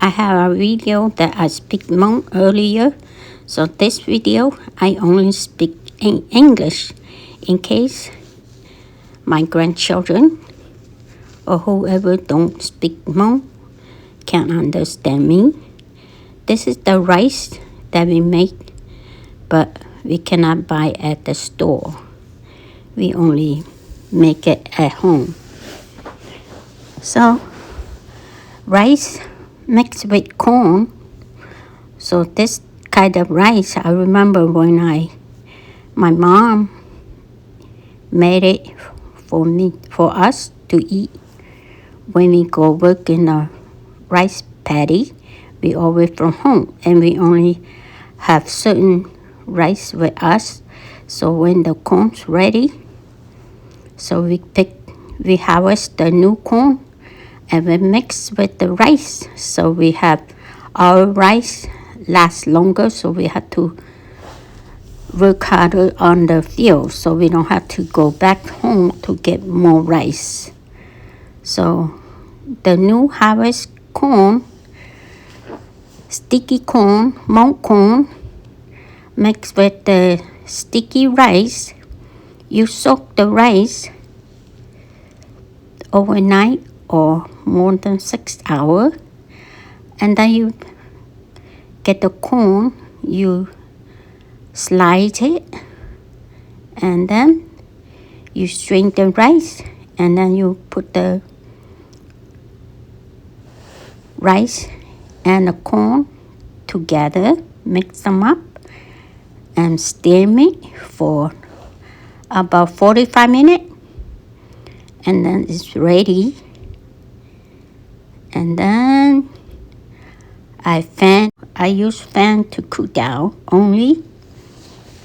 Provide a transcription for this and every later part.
I have a video that I speak Hmong earlier, so this video I only speak in English in case my grandchildren or whoever don't speak Hmong can't understand me. This is the rice that we make, but we cannot buy at the store. We only make it at home. So rice mixed with corn. So this kind of rice, I remember when my mom made it for us to eat when we go work in a rice paddy. We always from home, and we only have certain rice with us. So when the corn's ready, so we harvest the new corn and we mix with the rice. So we have our rice last longer, so we have to work harder on the field, so we don't have to go back home to get more rice. So the new harvest corn, sticky corn, Hmong corn, mixed with the sticky rice. You soak the rice overnight or more than 6 hours, and then you get the corn, you slice it, and then you strain the rice, and then you put the rice and the corn together, mix them up, and steam it for about 45 minutes, and then it's ready. And then I use fan to cool down only.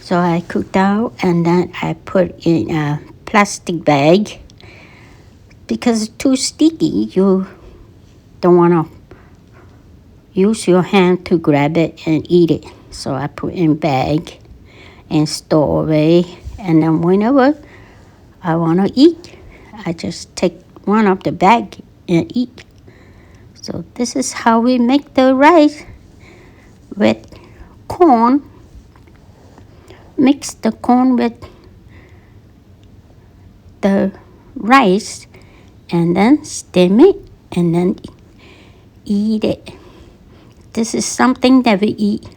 So I cook down, and then I put in a plastic bag because it's too sticky. You don't want to use your hand to grab it and eat it. So I put in bag and store away. And then whenever I want to eat, I just take one of the bag and eat. So this is how we make the rice with corn. Mix the corn with the rice, and then steam it, and then eat it. This is something that we eat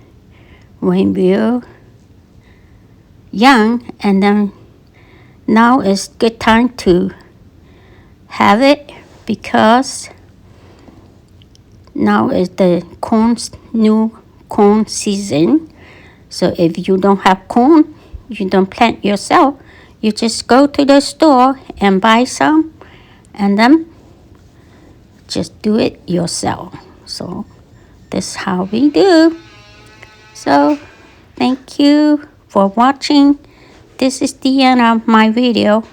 when we're young, and then now is good time to have it because now is the new corn season. So if you don't have corn, you don't plant yourself, you just go to the store and buy some, and then just do it yourself. So this is how we do. So thank you for watching. This is the end of my video.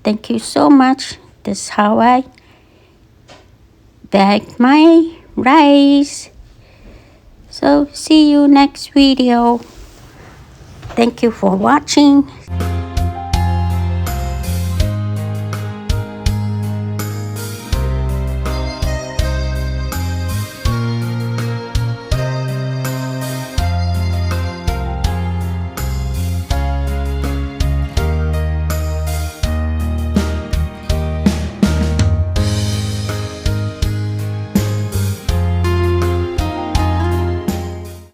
Thank you so much. This is how I bag my rice. So see you next video. Thank you for watching.